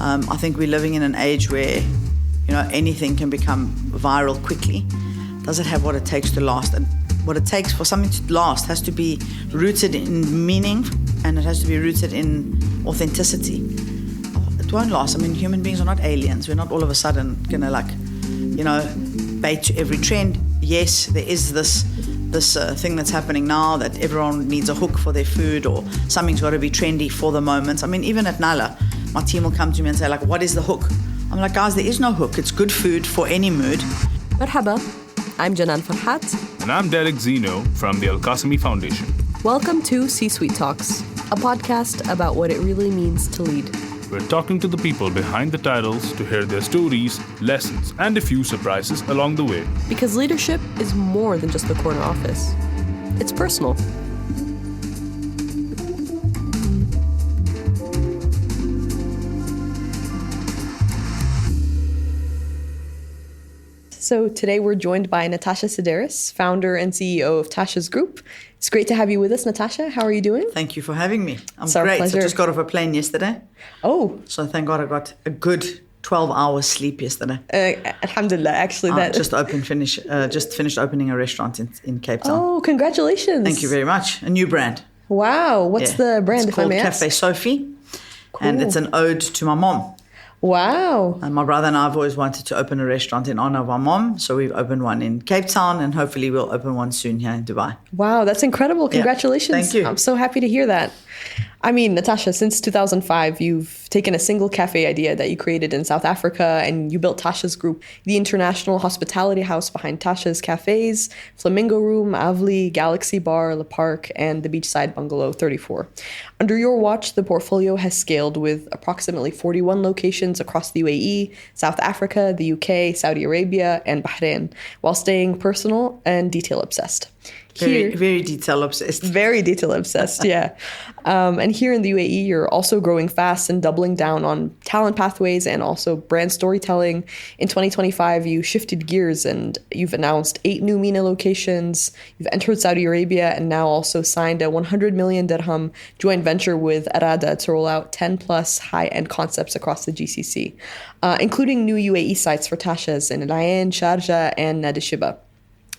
I think we're living in an age where, anything can become viral quickly. Does it have what it takes to last? And what it takes for something to last has to be rooted in meaning, and it has to be rooted in authenticity. It won't last. Human beings are not aliens. We're not all of a sudden going to bait to every trend. Yes, there is this thing that's happening now that everyone needs a hook for their food, or something's got to be trendy for the moment. Even at Nala, my team will come to me and say, what is the hook? I'm like, guys, there is no hook. It's good food for any mood. Marhaba, I'm Janan Farhat. And I'm Derek Zeno from the Al-Qasimi Foundation. Welcome to C-Suite Talks, a podcast about what it really means to lead. We're talking to the people behind the titles to hear their stories, lessons, and a few surprises along the way. Because leadership is more than just the corner office. It's personal. So today we're joined by Natasha Sideris, founder and CEO of Tashas Group. It's great to have you with us, Natasha. How are you doing? Thank you for having me. I'm it's our great. pleasure. I just got off a plane yesterday. Oh. So thank God I got a good 12 hours sleep yesterday. Alhamdulillah, actually. Just finished opening a restaurant in Cape Town. Oh, congratulations. Thank you very much. A new brand. Wow. What's the brand, it's if I may called Cafe Sophie. Cool. And it's an ode to my mom. Wow. And my brother and I have always wanted to open a restaurant in honor of our mom. So we've opened one in Cape Town, and hopefully we'll open one soon here in Dubai. Wow, that's incredible. Congratulations. Yeah, thank you. I'm so happy to hear that. Natasha, since 2005, you've taken a single cafe idea that you created in South Africa, and you built Tashas Group, the international hospitality house behind Tasha's Cafes, Flamingo Room, Avli, Galaxy Bar, Le Parc, and the Beachside Bungalow 34. Under your watch, the portfolio has scaled with approximately 41 locations across the UAE, South Africa, the UK, Saudi Arabia, and Bahrain, while staying personal and detail-obsessed. Very detail-obsessed. Very detail-obsessed, yeah. And here in the UAE, you're also growing fast and doubling down on talent pathways and also brand storytelling. In 2025, you shifted gears and you've announced 8 new MENA locations. You've entered Saudi Arabia and now also signed a 100 million dirham joint venture with Arada to roll out 10-plus high-end concepts across the GCC, including new UAE sites for Tashas in Al Ain, Sharjah, and Nadishiba.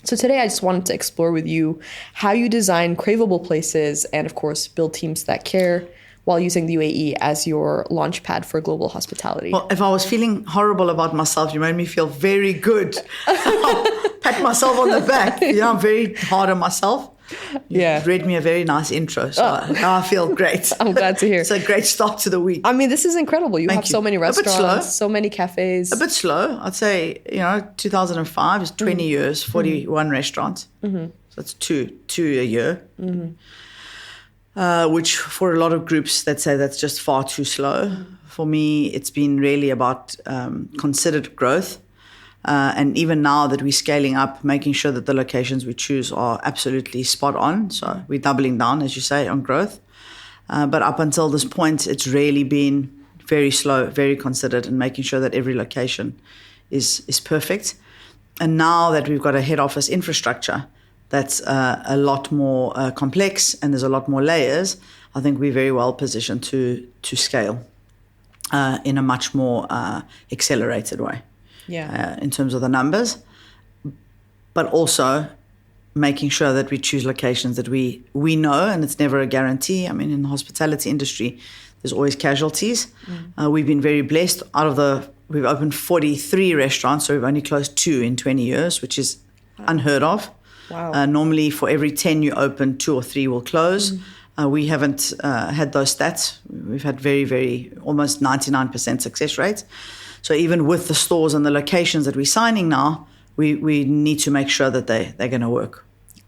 So today I just wanted to explore with you how you design craveable places and, of course, build teams that care while using the UAE as your launch pad for global hospitality. Well, if I was feeling horrible about myself, you made me feel very good. Pat myself on the back. I'm very hard on myself. You read me a very nice intro, so now I feel great. I'm glad to hear. It's a great start to the week. This is incredible. You have so many restaurants, so many cafes. A bit slow. I'd say, 2005 is 20 years, 41 restaurants. Mm-hmm. So that's two a year. Mm-hmm. Which for a lot of groups, they'd say that's just far too slow. Mm-hmm. For me, it's been really about considered growth. And even now that we're scaling up, making sure that the locations we choose are absolutely spot on. So we're doubling down, as you say, on growth. But up until this point, it's really been very slow, very considered, and making sure that every location is perfect. And now that we've got a head office infrastructure that's a lot more complex and there's a lot more layers, I think we're very well positioned to scale in a much more accelerated way. In terms of the numbers, but also making sure that we choose locations that we know, and it's never a guarantee. In the hospitality industry, there's always casualties. We've been very blessed. We've opened 43 restaurants, so we've only closed 2 in 20 years, which is unheard of. Wow. Normally, for every 10 you open, 2 or 3 will close. We haven't had those stats. We've had very, very, almost 99% success rates. So even with the stores and the locations that we're signing now, we need to make sure that they're going to work.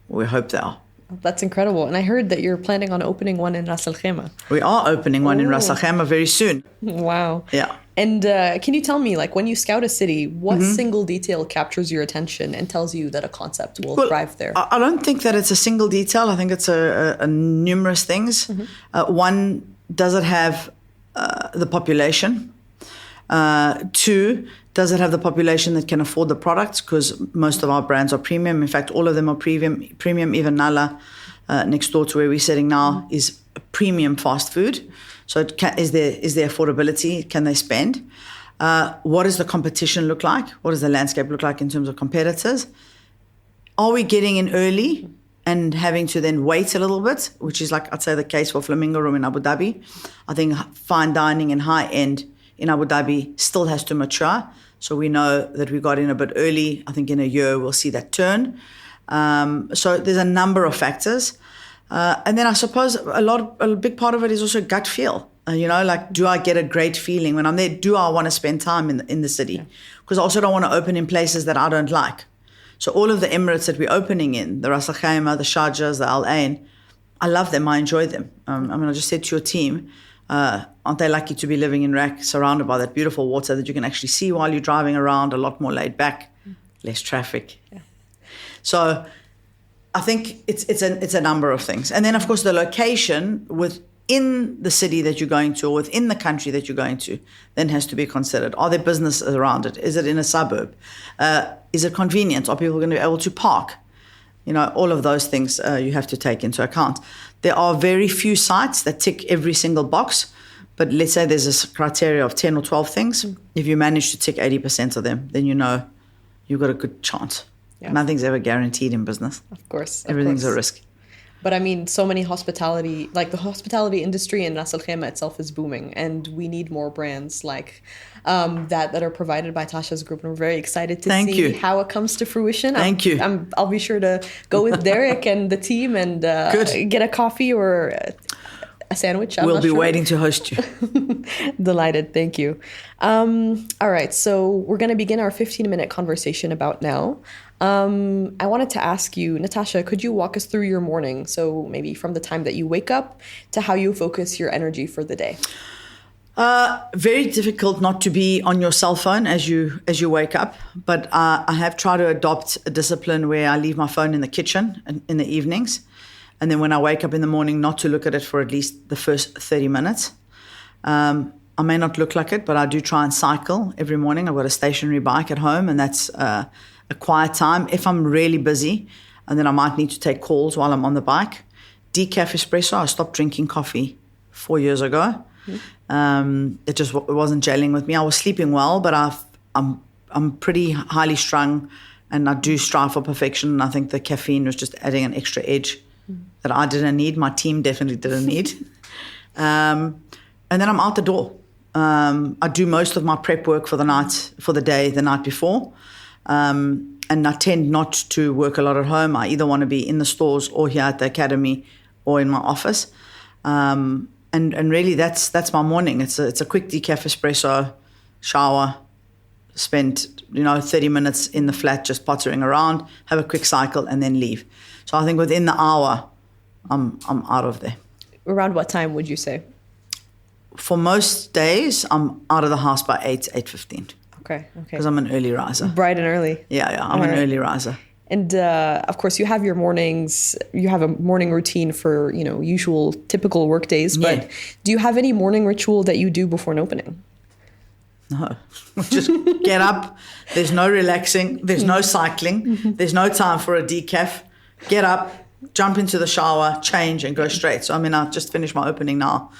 We hope they are. That's incredible. And I heard that you're planning on opening one in Ras Al Khaimah. We are opening one in Ras Al Khaimah very soon. Wow. Yeah. And can you tell me, when you scout a city, what single detail captures your attention and tells you that a concept will thrive there? I don't think that it's a single detail. I think it's a numerous things. One, does it have the population? 2, does it have the population that can afford the products? Because most of our brands are premium. In fact, all of them are premium. Even Nala, next door to where we're sitting now, is premium fast food. So is there affordability? Can they spend? What does the competition look like? What does the landscape look like in terms of competitors? Are we getting in early and having to then wait a little bit, which is like, I'd say, the case for Flamingo Room in Abu Dhabi. I think fine dining and high end in Abu Dhabi still has to mature. So we know that we got in a bit early. I think in a year we'll see that turn. So there's a number of factors. And then I suppose a big part of it is also gut feel. Like, do I get a great feeling when I'm there? Do I want to spend time in the city? Because I also don't want to open in places that I don't like. So all of the Emirates that we're opening in, the Ras Al Khaimah, the Sharjahs, the Al Ain, I love them. I enjoy them. I just said to your team, aren't they lucky to be living in Iraq, surrounded by that beautiful water that you can actually see while you're driving around, a lot more laid back, less traffic. Yeah. So I think it's a number of things. And then, of course, the location within the city that you're going to or within the country that you're going to then has to be considered. Are there businesses around it? Is it in a suburb? Is it convenient? Are people going to be able to park? All of those things you have to take into account. There are very few sites that tick every single box, but let's say there's a criteria of 10 or 12 things. If you manage to tick 80% of them, then you've got a good chance. Yeah. Nothing's ever guaranteed in business. Of course. Everything's a risk. But I mean, so many hospitality, like the hospitality industry in Ras Al Khaimah itself is booming, and we need more brands like that are provided by Tashas Group. And we're very excited to see how it comes to fruition. Thank you. I'll be sure to go with Derek and the team and get a coffee or a sandwich. We'll be waiting to host you. Delighted. Thank you. All right. So we're going to begin our 15-minute conversation about now. I wanted to ask you, Natasha, could you walk us through your morning? So maybe from the time that you wake up to how you focus your energy for the day. Very difficult not to be on your cell phone as you wake up. But I have tried to adopt a discipline where I leave my phone in the kitchen in the evenings. And then when I wake up in the morning, not to look at it for at least the first 30 minutes. I may not look like it, but I do try and cycle every morning. I've got a stationary bike at home, and that's a quiet time. If I'm really busy, and then I might need to take calls while I'm on the bike. Decaf espresso. I stopped drinking coffee 4 years ago. It just wasn't gelling with me. I was sleeping well, but I'm pretty highly strung, and I do strive for perfection. And I think the caffeine was just adding an extra edge that I didn't need. My team definitely didn't need. And then I'm out the door. I do most of my prep work for the day, the night before. And I tend not to work a lot at home. I either want to be in the stores or here at the academy or in my office. And really that's my morning. It's a quick decaf espresso, shower, spend 30 minutes in the flat just pottering around, have a quick cycle, and then leave. So I think within the hour, I'm out of there. Around what time would you say? For most days, I'm out of the house by 8:15. Okay. Because I'm an early riser. Bright and early. Yeah, I'm an early riser. And of course, you have your mornings. You have a morning routine for usual, typical work days. But do you have any morning ritual that you do before an opening? No, just get up. There's no relaxing. There's no cycling. There's no time for a decaf. Get up, jump into the shower, change, and go straight. So I just finished my opening now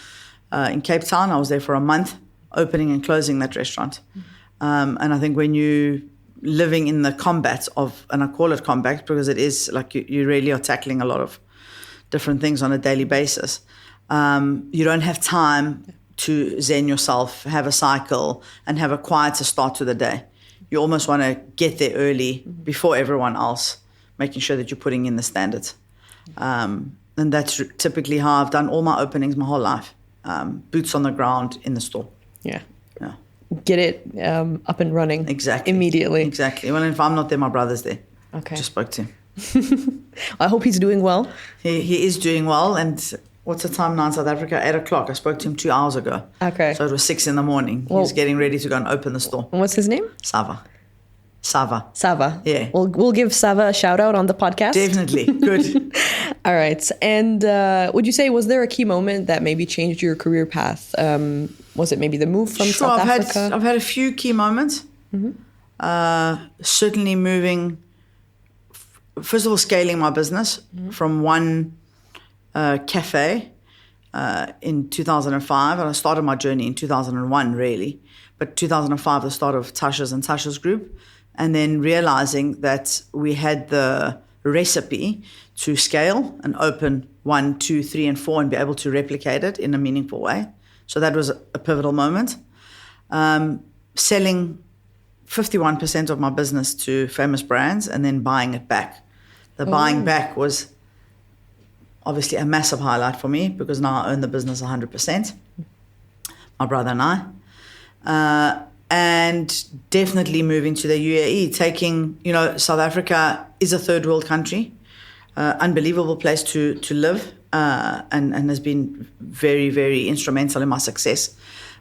in Cape Town. I was there for a month, opening and closing that restaurant. And I think when you living in the combat of, and I call it combat because it is like you really are tackling a lot of different things on a daily basis. You don't have time to zen yourself, have a cycle, and have a quieter start to the day. You almost want to get there early before everyone else, making sure that you're putting in the standards. And that's typically how I've done all my openings my whole life. Boots on the ground in the store. Yeah. Get it up and running immediately. Exactly. Well, if I'm not there, my brother's there. Okay. Just spoke to him. I hope he's doing well. He is doing well. And what's the time now in South Africa? 8:00. I spoke to him 2 hours ago. Okay. So it was 6 a.m. He was getting ready to go and open the store. And what's his name? Sava. Yeah. We'll give Sava a shout out on the podcast. Definitely. Good. All right. And would you say, was there a key moment that maybe changed your career path? Was it maybe the move from South Africa? I've had a few key moments. Certainly moving, first of all, scaling my business from one cafe in 2005, and I started my journey in 2001, really. But 2005, the start of Tashas and Tashas Group, and then realizing that we had the recipe to scale and open 1, 2, 3, and 4 and be able to replicate it in a meaningful way. So that was a pivotal moment. Selling 51% of my business to famous brands and then buying it back. The buying back was obviously a massive highlight for me because now I own the business 100%, my brother and I. And definitely moving to the UAE, taking, South Africa is a third world country, unbelievable place to live, and has been very, very instrumental in my success.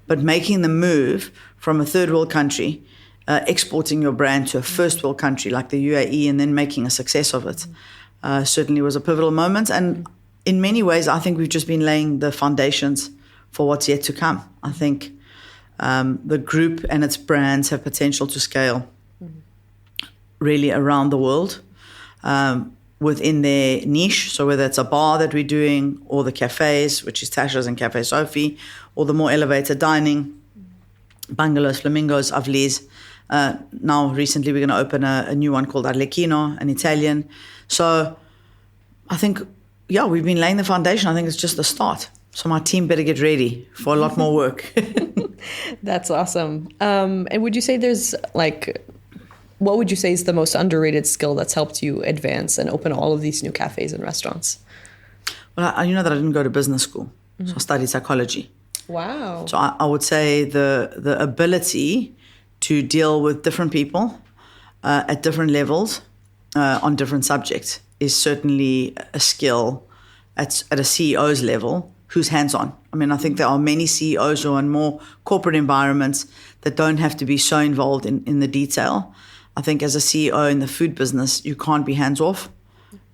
But making the move from a third world country, exporting your brand to a first world country like the UAE and then making a success of it, certainly was a pivotal moment. And in many ways, I think we've just been laying the foundations for what's yet to come. I think the group and its brands have potential to scale really around the world within their niche. So whether it's a bar that we're doing or the cafes, which is Tasha's and Cafe Sophie, or the more elevated dining, bungalows, flamingos, avlis. Now recently we're going to open a new one called Arlecchino, an Italian. So I think, we've been laying the foundation. I think it's just the start. So my team better get ready for a lot more work. That's awesome. And would you say what would you say is the most underrated skill that's helped you advance and open all of these new cafes and restaurants? Well, you know that I didn't go to business school. So I studied psychology. Wow. So I would say the ability to deal with different people at different levels on different subjects is certainly a skill at a CEO's level who's hands-on. I mean, I think there are many CEOs who are in more corporate environments that don't have to be so involved in the detail. I think as a CEO in the food business, you can't be hands-off,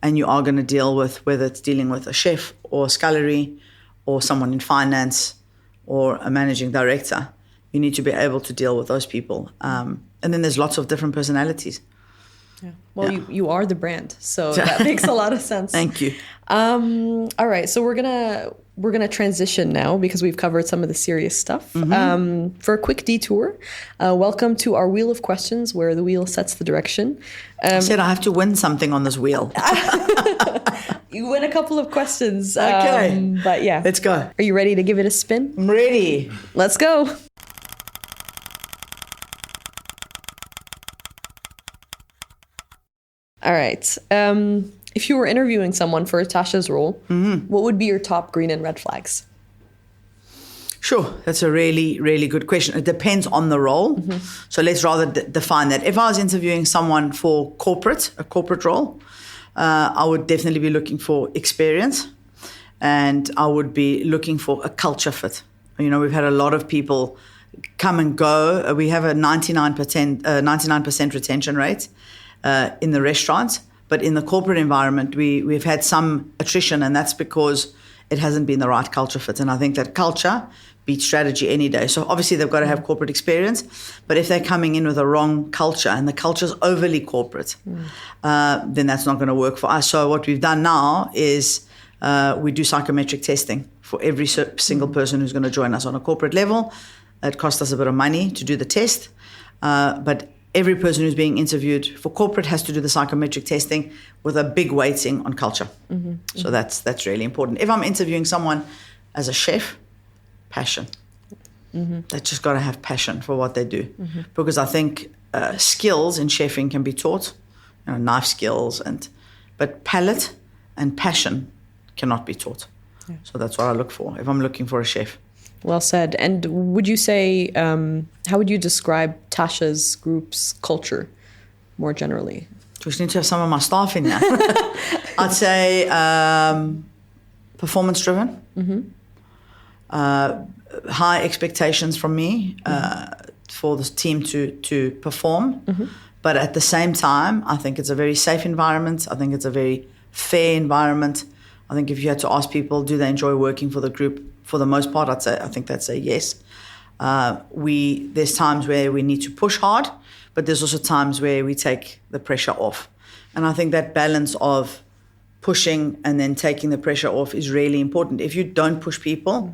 and you are going to deal with, whether it's dealing with a chef or a scullery or someone in finance or a managing director, you need to be able to deal with those people. And then there's lots of different personalities. Yeah. Well, you are the brand, so that makes a lot of sense. Thank you. All right, so we're gonna transition now because we've covered some of the serious stuff. For a quick detour, welcome to our wheel of questions, where the wheel sets the direction. I said I have to win something on this wheel. You win a couple of questions. Okay, but yeah, let's go. Are you ready to give it a spin? I'm ready. Let's go. All right. If you were interviewing someone for Tasha's role, what would be your top green and red flags? Sure. That's a really, really good question. It depends on the role. So let's rather define that. If I was interviewing someone for a corporate role, I would definitely be looking for experience, and I would be looking for a culture fit. We've had a lot of people come and go. We have a 99% retention rate in the restaurants, but in the corporate environment, we've had some attrition, and that's because it hasn't been the right culture fit. And I think that culture beats strategy any day. So obviously they've got to have corporate experience, but if they're coming in with a wrong culture and the culture's overly corporate, then that's not going to work for us. So what we've done now is we do psychometric testing for every single person who's going to join us on a corporate level. It costs us a bit of money to do the test, but every person who's being interviewed for corporate has to do the psychometric testing with a big weighting on culture. So that's really important. If I'm interviewing someone as a chef, passion. They just got to have passion for what they do, because I think skills in chefing can be taught, knife skills, but palate and passion cannot be taught. So that's what I look for if I'm looking for a chef. Well said. And would you say, how would you describe Tashas Group's culture more generally? Do we need to have some of my staff in there? I'd say performance-driven, high expectations from me for the team to perform. But at the same time, I think it's a very safe environment. I think it's a very fair environment. I think if you had to ask people, do they enjoy working for the group? For the most part, I think that's a yes. There's times where we need to push hard, but there's also times where we take the pressure off. And I think that balance of pushing and then taking the pressure off is really important. If you don't push people,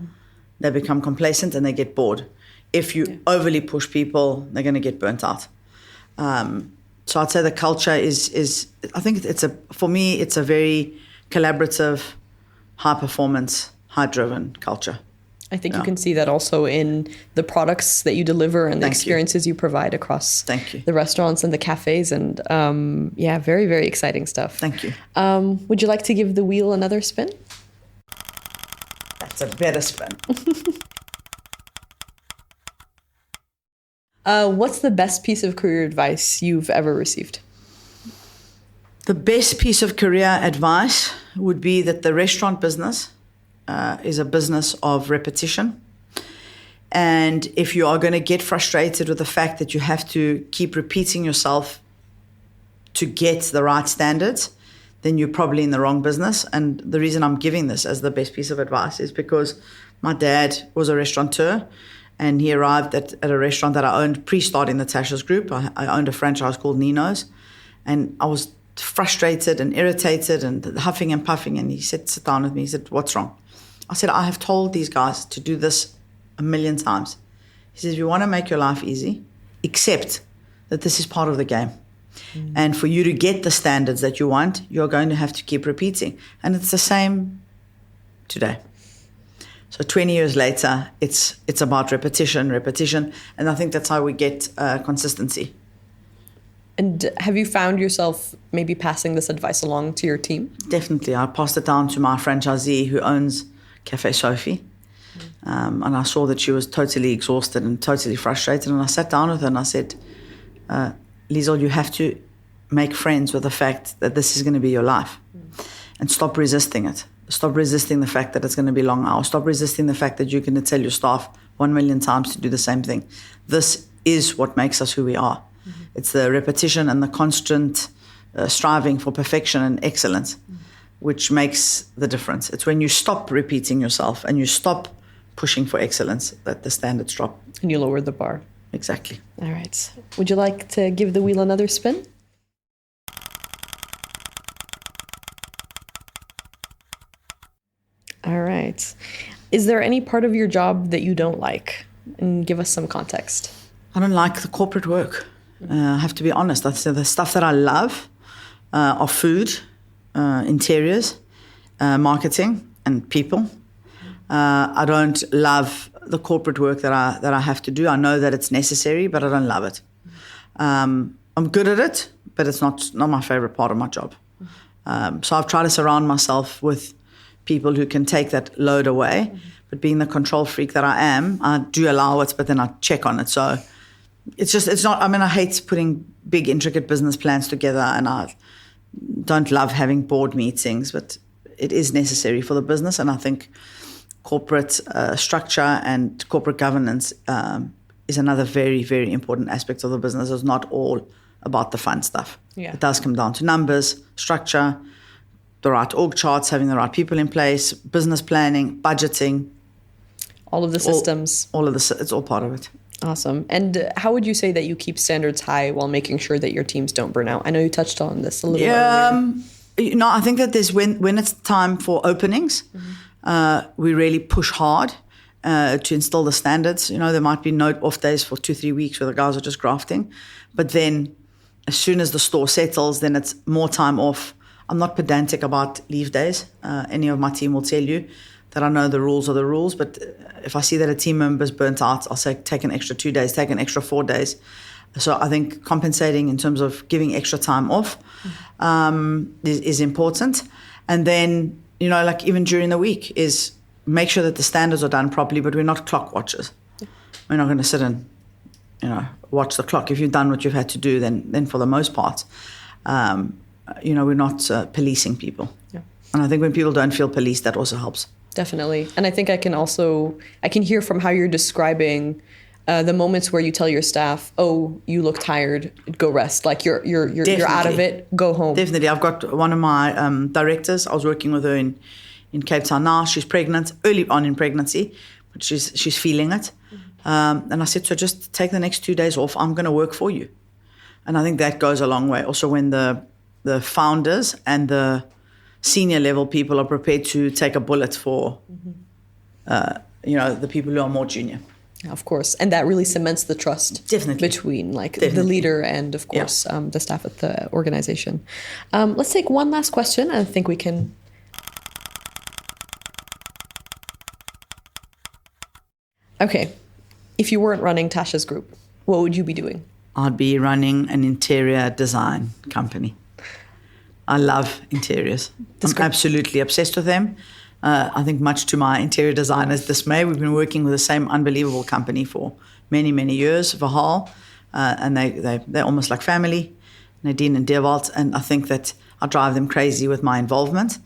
they become complacent and they get bored. If you overly push people, they're going to get burnt out. So I'd say the culture is I think for me, it's a very collaborative, high performance, high driven culture. I think you can see that also in the products that you deliver and the experiences you provide across the restaurants and the cafes. And very, very exciting stuff. Thank you. Would you like to give the wheel another spin? That's a better spin. What's the best piece of career advice you've ever received? The best piece of career advice would be that the restaurant business is a business of repetition. And if you are going to get frustrated with the fact that you have to keep repeating yourself to get the right standards, then you're probably in the wrong business. And the reason I'm giving this as the best piece of advice is because my dad was a restaurateur, and he arrived at a restaurant that I owned pre-starting the Tashas Group. I owned a franchise called Nino's, and I was frustrated and irritated and huffing and puffing. And he said, sit down with me. He said, what's wrong? I said, I have told these guys to do this 1,000,000 times. He says, if you want to make your life easy, accept that this is part of the game. And for you to get the standards that you want, you're going to have to keep repeating. And it's the same today. So 20 years later, it's about repetition. And I think that's how we get consistency. And have you found yourself maybe passing this advice along to your team? Definitely. I passed it down to my franchisee who owns Cafe Sophie. And I saw that she was totally exhausted and totally frustrated. And I sat down with her and I said, Liesel, you have to make friends with the fact that this is going to be your life. And stop resisting it. Stop resisting the fact that it's going to be long hours. Stop resisting the fact that you're going to tell your staff 1,000,000 times to do the same thing. This is what makes us who we are. It's the repetition and the constant striving for perfection and excellence, which makes the difference. It's when you stop repeating yourself and you stop pushing for excellence that the standards drop. And you lower the bar. Exactly. All right. Would you like to give the wheel another spin? All right. Is there any part of your job that you don't like? And give us some context. I don't like the corporate work. I have to be honest. That's the stuff that I love are food, interiors, marketing, and people. I don't love the corporate work that I have to do. I know that it's necessary, but I don't love it. I'm good at it, but it's not my favorite part of my job. So I've tried to surround myself with people who can take that load away. But being the control freak that I am, I do allow it, but then I check on it. So it's not, I hate putting big, intricate business plans together, and I don't love having board meetings, but it is necessary for the business. And I think corporate structure and corporate governance is another very, very important aspect of the business. It's not all about the fun stuff. Yeah. It does come down to numbers, structure, the right org charts, having the right people in place, business planning, budgeting. All of the systems. It's all part of it. Awesome. And how would you say that you keep standards high while making sure that your teams don't burn out? I know you touched on this a little earlier. I think that there's when it's time for openings, we really push hard to instill the standards. There might be no off days for 2-3 weeks where the guys are just grafting. But then as soon as the store settles, then it's more time off. I'm not pedantic about leave days. Any of my team will tell you that I know the rules are the rules. But if I see that a team member's burnt out, I'll say take an extra 2 days, take an extra 4 days. So I think compensating in terms of giving extra time off is important. And then, even during the week is make sure that the standards are done properly, but we're not clock watchers. We're not going to sit and, watch the clock. If you've done what you've had to do, then for the most part, we're not policing people. Yeah. And I think when people don't feel policed, that also helps. Definitely. And I think I can hear from how you're describing the moments where you tell your staff, oh, you look tired, go rest. Like you're out of it, go home. Definitely. I've got one of my directors. I was working with her in Cape Town now. She's pregnant, early on in pregnancy, but she's feeling it. And I said to her, just take the next 2 days off. I'm going to work for you. And I think that goes a long way. Also when the founders and the senior level people are prepared to take a bullet for, the people who are more junior. Of course. And that really cements the trust Definitely. between Definitely. the leader and, of course, the staff at the organization. Let's take one last question. I think we can... Okay. If you weren't running Tashas Group, what would you be doing? I'd be running an interior design company. I love interiors. I'm absolutely obsessed with them. I think much to my interior designer's dismay, we've been working with the same unbelievable company for many, many years, Vahal, and they're almost like family, Nadine and Deerwald, and I think that I drive them crazy with my involvement.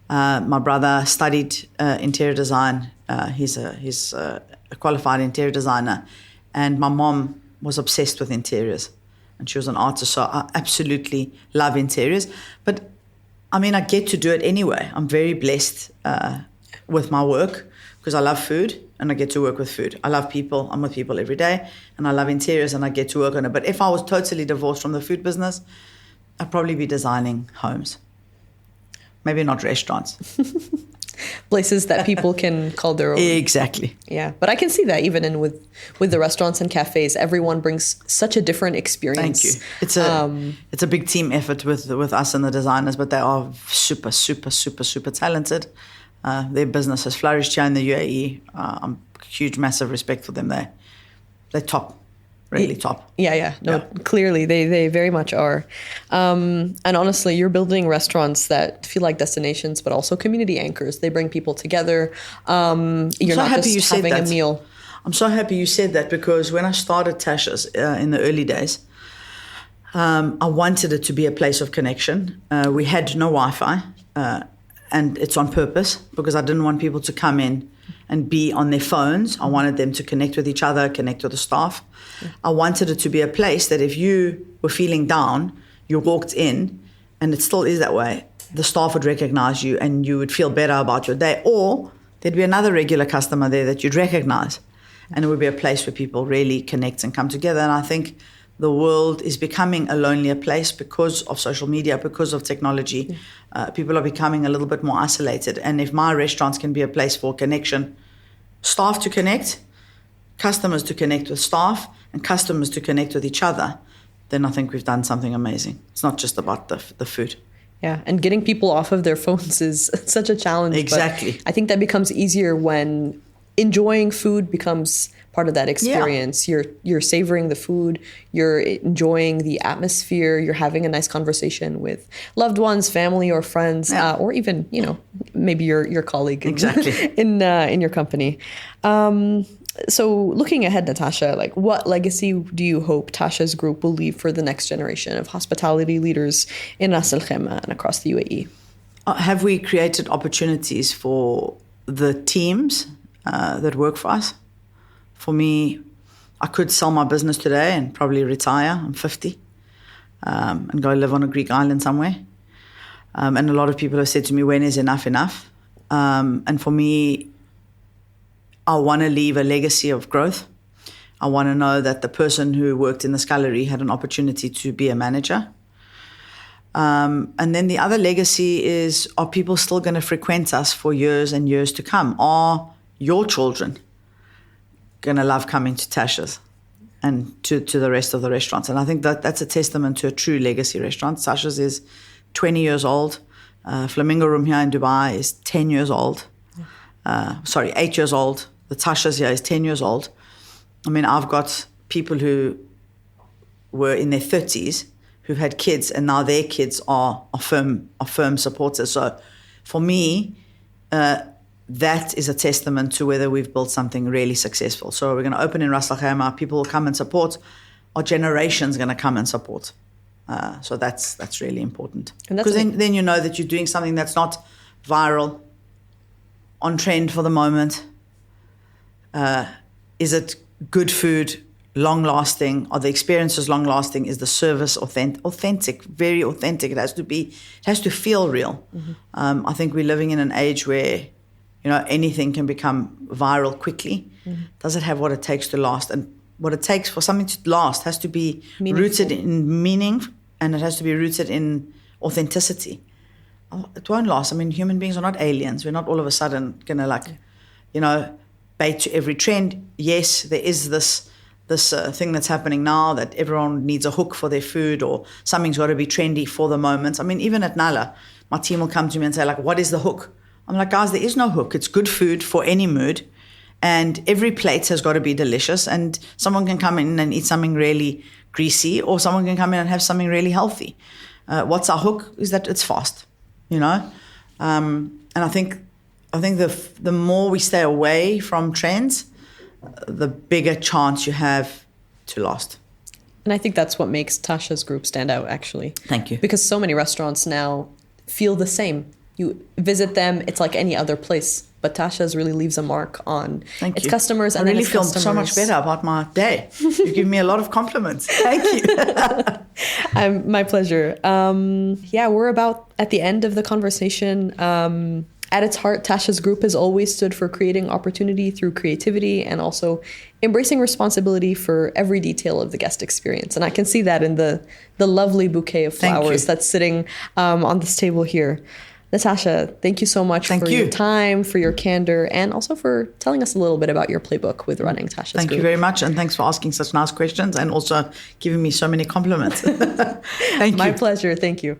My brother studied interior design. He's a qualified interior designer, and my mom was obsessed with interiors, and she was an artist, so I absolutely love interiors. But I mean, I get to do it anyway. I'm very blessed with my work because I love food and I get to work with food. I love people. I'm with people every day, and I love interiors and I get to work on it. But if I was totally divorced from the food business, I'd probably be designing homes. Maybe not restaurants. Places that people can call their own. Exactly. Yeah, but I can see that even with the restaurants and cafes, everyone brings such a different experience. Thank you. It's a big team effort with us and the designers, but they are super, super, super, super talented. Their business has flourished here in the UAE. I'm huge, massive respect for them. They're top. Really top. Yeah. No, clearly they very much are. And honestly, you're building restaurants that feel like destinations, but also community anchors. They bring people together. You're not just having a meal. I'm so happy you said that, because when I started Tashas in the early days, I wanted it to be a place of connection. We had no Wi-Fi, and it's on purpose because I didn't want people to come in and be on their phones. I wanted them to connect with each other, connect with the staff. I wanted it to be a place that if you were feeling down, you walked in, and it still is that way, the staff would recognize you and you would feel better about your day. Or there'd be another regular customer there that you'd recognize. And it would be a place where people really connect and come together. And I think the world is becoming a lonelier place because of social media, because of technology. People are becoming a little bit more isolated. And if my restaurants can be a place for connection, staff to connect, customers to connect with staff, and customers to connect with each other, then I think we've done something amazing. It's not just about the food. Yeah, and getting people off of their phones is such a challenge. Exactly. But I think that becomes easier when enjoying food becomes part of that experience. Yeah. You're savoring the food, you're enjoying the atmosphere, you're having a nice conversation with loved ones, family or friends, or even, maybe your colleague in your company. So looking ahead, Natasha, what legacy do you hope Tashas Group will leave for the next generation of hospitality leaders in Ras Al Khaimah and across the UAE? Have we created opportunities for the teams that work for us? For me, I could sell my business today and probably retire. I'm 50 and go live on a Greek island somewhere. And a lot of people have said to me, when is enough? And for me, I want to leave a legacy of growth. I want to know that the person who worked in the scullery had an opportunity to be a manager. And then the other legacy is, are people still going to frequent us for years and years to come? Are your children going to love coming to Tashas and to the rest of the restaurants? And I think that's a testament to a true legacy restaurant. Tashas is 20 years old. Flamingo Room here in Dubai is 10 years old. 8 years old. The Tashas here is 10 years old. I mean, I've got people who were in their 30s who've had kids, and now their kids are firm supporters. So for me, that is a testament to whether we've built something really successful. So we're going to open in Ras Al Khaimah. People will come and support. Our generation's going to come and support. So that's really important. Because then you know that you're doing something that's not viral, on trend for the moment. Is it good food, long-lasting? Are the experiences long-lasting? Is the service authentic, very authentic? It has to feel real. Mm-hmm. I think we're living in an age where, anything can become viral quickly. Mm-hmm. Does it have what it takes to last? And what it takes for something to last has to be rooted in meaning, and it has to be rooted in authenticity. it won't last. I mean, human beings are not aliens. We're not all of a sudden going to bait to every trend. Yes, there is this thing that's happening now that everyone needs a hook for their food, or something's got to be trendy for the moment. I mean, even at Nala, my team will come to me and say, like, what is the hook? I'm like, guys, there is no hook. It's good food for any mood. And every plate has got to be delicious. And someone can come in and eat something really greasy, or someone can come in and have something really healthy. What's our hook? Is that it's fast, And I think the more we stay away from trends, the bigger chance you have to last. And I think that's what makes Tashas Group stand out, actually. Thank you. Because so many restaurants now feel the same. You visit them, it's like any other place. But Tashas really leaves a mark on its customers. And I really feel so much better about my day. You give me a lot of compliments. Thank you. My pleasure. We're about at the end of the conversation. At its heart, Tashas Group has always stood for creating opportunity through creativity and also embracing responsibility for every detail of the guest experience. And I can see that in the lovely bouquet of flowers that's sitting on this table here. Natasha, thank you so much for your time, for your candor, and also for telling us a little bit about your playbook with running Tashas Group. Thank you very much, and thanks for asking such nice questions and also giving me so many compliments. Thank you. My pleasure. Thank you.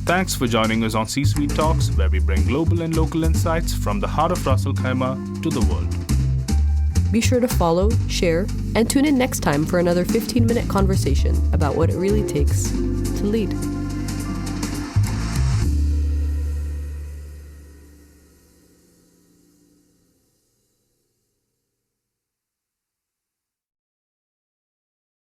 Thanks for joining us on C-Suite Talks, where we bring global and local insights from the heart of Ras Al Khaimah to the world. Be sure to follow, share, and tune in next time for another 15-minute conversation about what it really takes to lead.